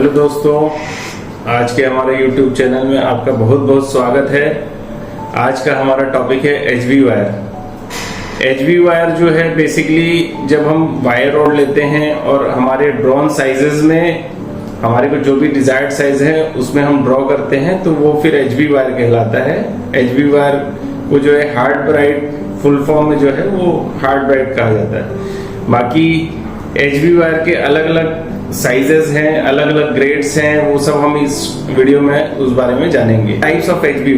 Hello दोस्तों, आज के हमारे YouTube चैनल में आपका बहुत बहुत स्वागत है। आज का हमारा टॉपिक है HV वायर। HV वायर जो है बेसिकली जब हम वायर रोड लेते हैं और हमारे ड्रोन साइजेस में हमारे को जो भी डिजायर्ड साइज है उसमें हम ड्रॉ करते हैं तो वो फिर HV वायर कहलाता है। HV वायर को जो है हार्ड ब्राइट फुल फॉर्म में जो है वो हार्ड ब्राइट कहा जाता है। बाकी HV वायर के अलग अलग साइजेस हैं, अलग अलग ग्रेड्स हैं, वो सब हम इस वीडियो में उस बारे में जानेंगे। टाइप्स ऑफ HV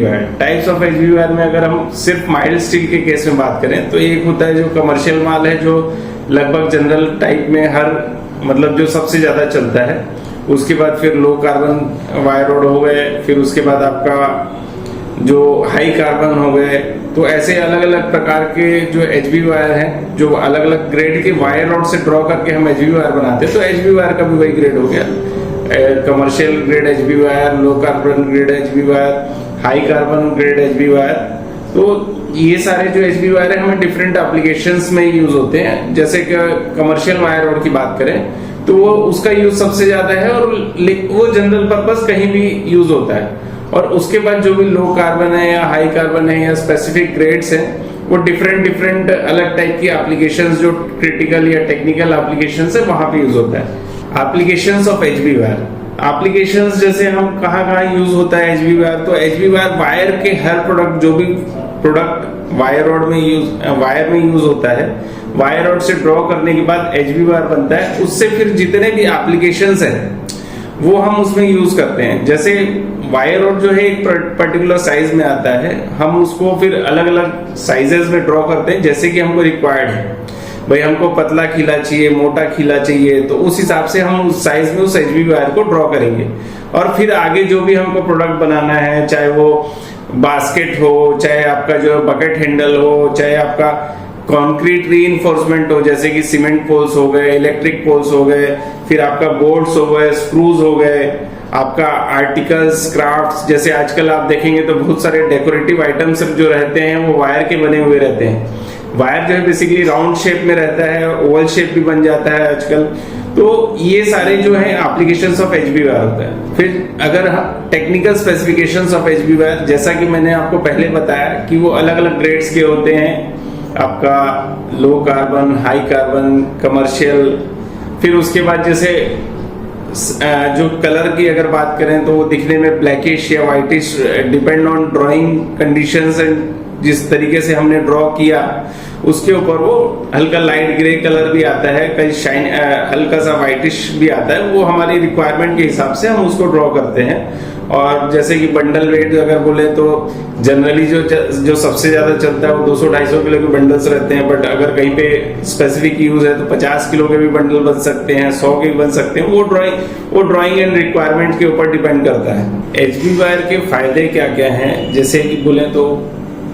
वायर में अगर हम सिर्फ माइल्ड स्टील के केस में बात करें तो एक होता है जो कमर्शियल माल है, जो लगभग जनरल टाइप में हर मतलब जो सबसे ज्यादा चलता है। उसके बाद फिर लो कार्बन वायर रोड हो गए, फिर उसके बाद आपका जो हाई कार्बन हो गए। तो ऐसे अलग अलग प्रकार के जो HV वायर हैं, जो अलग अलग ग्रेड के वायर रोड से ड्रॉ करके हम HV वायर बनाते हैं। तो HV वायर का भी वही ग्रेड हो गया, commercial grade HV wire, low carbon grade HV wire, high carbon grade HV wire. तो ये सारे जो HV वायर है हमें डिफरेंट एप्लीकेशंस में यूज होते हैं। जैसे कि कमर्शियल वायर रोड की बात करें तो वो उसका यूज सबसे ज्यादा है और वो जनरल पर्पस कहीं भी यूज होता है। और उसके बाद जो भी लो कार्बन है या हाई कार्बन है या स्पेसिफिक ग्रेड्स हैं, वो डिफरेंट अलग टाइप की एप्लीकेशंस, जो क्रिटिकल या टेक्निकल एप्लीकेशंस है, वहां पे यूज होता है। Applications of HV wire, applications जैसे हम कहाँ यूज होता है HV वायर। तो HV वायर वायर के हर प्रोडक्ट, जो भी प्रोडक्ट वायर रोड में यूज होता है, वायर रोड से ड्रॉ करने के बाद HV वायर बनता है। उससे फिर जितने भी एप्लीकेशंस हैं वो हम उसमें यूज करते हैं। जैसे वायर रोड जो है एक पर्टिकुलर साइज में आता है, हम उसको फिर अलग अलग साइजेस में ड्रॉ करते हैं जैसे कि हमको रिक्वायर्ड है। भाई हमको पतला खीला चाहिए, मोटा खीला चाहिए, तो उस हिसाब से हम उस साइज में उस HV वायर को ड्रॉ करेंगे। और फिर आगे जो भी हमको प्रोडक्ट बनाना है, चाहे वो बास्केट हो, चाहे आपका जो बकेट हैंडल हो, चाहे आपका कंक्रीट रीइंफोर्समेंट हो, जैसे कि सीमेंट पोल्स हो गए, इलेक्ट्रिक पोल्स हो गए, फिर आपका बोर्ड्स हो गए, स्क्रूज हो गए, आपका आर्टिकल्स, क्राफ्ट्स, जैसे आजकल आप देखेंगे तो बहुत सारे डेकोरेटिव आइटम्स जो रहते हैं वो वायर के बने हुए रहते हैं। वायर जो है बेसिकली राउंड शेप में रहता है, ओवल शेप भी बन जाता है आजकल। तो ये सारे जो है एप्लीकेशंस ऑफ HV वायर होता है। फिर अगर technical specifications of HV wire, जैसा कि मैंने आपको पहले बताया कि वो अलग अलग ग्रेड्स के होते हैं, आपका low carbon, high carbon, commercial. फिर उसके बाद जैसे जो कलर की अगर बात करें तो वो दिखने में ब्लैकिश या whitish, depend on drawing conditions and जिस तरीके से हमने ड्रॉ किया उसके ऊपर वो हल्का लाइट ग्रे कलर भी आता है, कहीं शाइन हल्का सा व्हाइटिश भी आता है। वो हमारी रिक्वायरमेंट के हिसाब से हम उसको ड्रॉ करते हैं। और जैसे कि बंडल वेट अगर बोले तो जनरली जो सबसे ज्यादा चलता है वो 200-250 किलो के बंडल्स रहते हैं। बट अगर कहीं पे स्पेसिफिक यूज है तो 50 किलो के भी बंडल बन सकते हैं, 100 के भी बन सकते हैं। वो ड्राइंग एंड रिक्वायरमेंट के ऊपर डिपेंड करता है। HV वायर के फायदे क्या क्या हैं, जैसे कि बोले तो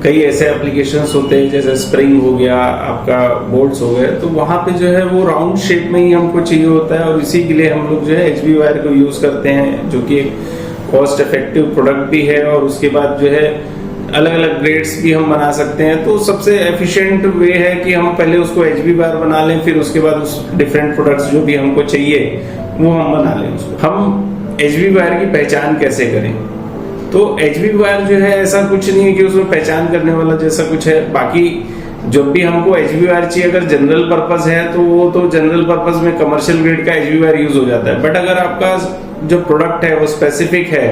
कई ऐसे एप्लीकेशंस होते हैं जैसे स्प्रिंग हो गया, आपका बोल्ट्स हो गए, तो वहां पे जो है वो राउंड शेप में ही हमको चाहिए होता है। और इसी के लिए हम लोग जो है HV वायर को यूज करते हैं, जो कि कॉस्ट इफेक्टिव प्रोडक्ट भी है। और उसके बाद जो है अलग अलग ग्रेड्स भी हम बना सकते हैं। तो सबसे एफिशिएंट वे है कि हम पहले उसको HV वायर बना लें, फिर उसके बाद उस डिफरेंट प्रोडक्ट्स जो भी हमको चाहिए वो हम बना लें उसको। हम HV वायर की पहचान कैसे करें? तो HV वायर जो है ऐसा कुछ नहीं है कि उसमें पहचान करने वाला जैसा कुछ है। बाकी जब भी हमको HV वायर चाहिए, अगर जनरल पर्पस है तो वो तो जनरल पर्पस में कमर्शियल ग्रेड का HV वायर यूज हो जाता है। बट अगर आपका जो प्रोडक्ट है वो स्पेसिफिक है,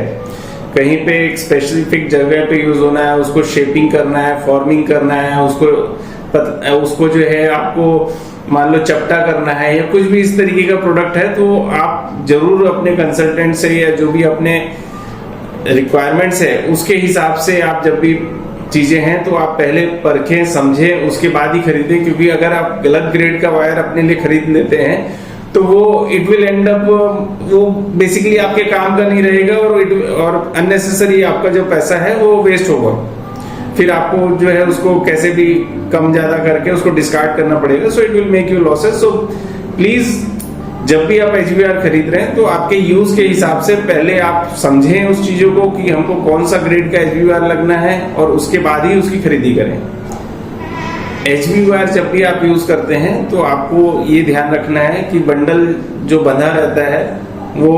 कहीं पे एक स्पेसिफिक जगह पे यूज होना है, उसको शेपिंग करना है, फॉर्मिंग करना है, उसको जो है आपको मान लो चपटा करना है या कुछ भी इस तरीके का प्रोडक्ट है, तो आप जरूर अपने कंसल्टेंट से या जो भी अपने रिक्वायरमेंट्स है उसके हिसाब से आप जब भी चीजें हैं तो आप पहले परखें, समझें, उसके बाद ही खरीदें। क्योंकि अगर आप गलत ग्रेड का वायर अपने लिए खरीद लेते हैं तो वो इट विल एंड अप, वो बेसिकली आपके काम का नहीं रहेगा और अननेसेसरी आपका जो पैसा है वो वेस्ट होगा। फिर आपको जो है उसको कैसे भी कम ज्यादा करके उसको डिस्कार्ड करना पड़ेगा। So it will make you losses. So please जब भी आप HV वायर खरीद रहे हैं तो आपके यूज के हिसाब से पहले आप समझें उस चीजों को कि हमको कौन सा ग्रेड का HV वायर लगना है और उसके बाद ही उसकी खरीदी करें। HV वायर जब भी आप यूज करते हैं तो आपको ये ध्यान रखना है कि बंडल जो बंधा रहता है वो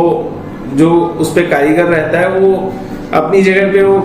जो उस पे कारीगर रहता है वो अपनी जगह पे वो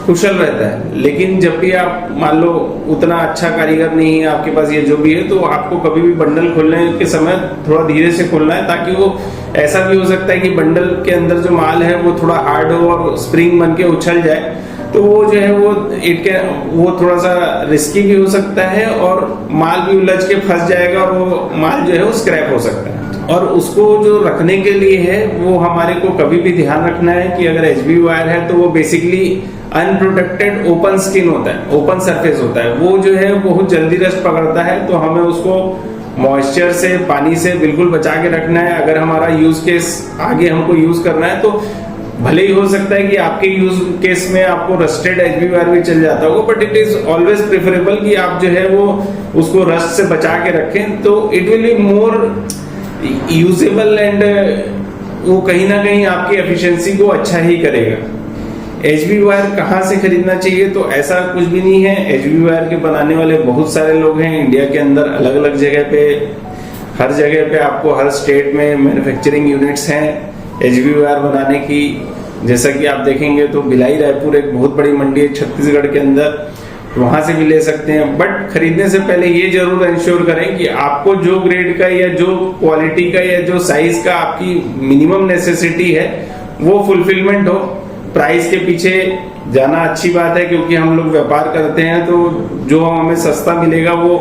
कुशल रहता है। लेकिन जब भी आप मान लो उतना अच्छा कारीगर नहीं है आपके पास, ये जो भी है, तो आपको कभी भी बंडल खोलने के समय थोड़ा धीरे से खोलना है, ताकि वो ऐसा भी हो सकता है कि बंडल के अंदर जो माल है वो थोड़ा हार्ड हो और स्प्रिंग बन के उछल जाए, तो वो जो है वो थोड़ा सा रिस्की भी हो सकता है और माल भी उलझ के फंस जाएगा और वो माल जो है वो स्क्रैप हो सकता है। और उसको जो रखने के लिए है वो हमारे को कभी भी ध्यान रखना है कि अगर HB वायर है तो वो बेसिकली अनप्रोटेक्टेड ओपन स्किन होता है, ओपन सरफेस होता है, वो जो है बहुत जल्दी रस्ट पकड़ता है। तो हमें उसको मॉइस्चर से, पानी से बिल्कुल बचा के रखना है। अगर हमारा यूज केस आगे हमको यूज करना है तो भले ही हो सकता है कि आपके यूज केस में आपको रस्टेड HB वायर भी चल जाता होगा, but it is always preferable कि आप जो है वो उसको रस्ट से बचा के रखें, तो it will be more usable and वो कहीं ना कहीं आपकी एफिशिएंसी को अच्छा ही करेगा। HB वायर कहाँ से खरीदना चाहिए? तो ऐसा कुछ भी नहीं है। HB वायर के बनाने वाले बहुत सारे लोग हैं इंडिया के अंदर, अलग अलग जगह पे, हर जगह पे आपको हर स्टेट में मैन्युफैक्चरिंग यूनिट्स हैं HB वायर बनाने की। जैसा कि आप देखेंगे तो भिलाई रायपुर एक बहुत बड़ी मंडी है छत्तीसगढ़ के अंदर, वहां से भी ले सकते हैं। बट खरीदने से पहले ये जरूर इंश्योर करें कि आपको जो ग्रेड का या जो क्वालिटी का या जो साइज का आपकी मिनिमम नेसेसिटी है वो फुलफिलमेंट हो। प्राइस के पीछे जाना अच्छी बात है क्योंकि हम लोग व्यापार करते हैं, तो जो हमें सस्ता मिलेगा वो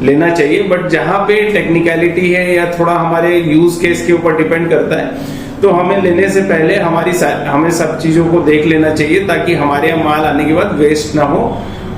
लेना चाहिए। बट जहां पे टेक्निकलिटी है या थोड़ा हमारे यूज केस के ऊपर डिपेंड करता है, तो हमें लेने से पहले हमें सब चीजों को देख लेना चाहिए, ताकि हमारे यहाँ माल आने के बाद वेस्ट ना हो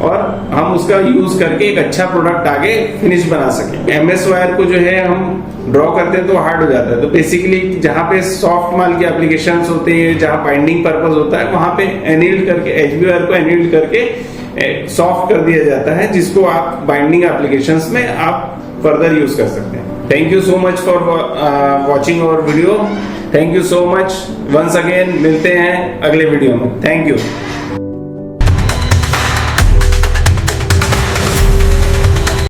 और हम उसका यूज करके एक अच्छा प्रोडक्ट आगे फिनिश बना सकें। MS वायर को जो है हम ड्रॉ करते हैं तो हार्ड हो जाता है, तो बेसिकली जहां पे सॉफ्ट माल की एप्लीकेशंस होते हैं, जहां बाइंडिंग पर्पस होता है, वहां पे एनील्ड करके HB वायर को एनील्ड करके सॉफ्ट कर दिया जाता है, जिसको आप बाइंडिंग एप्लीकेशंस में आप फर्दर यूज कर सकते हैं। Thank you so much for watching our video. Thank you so much once again. मिलते हैं अगले वीडियो में। Thank you.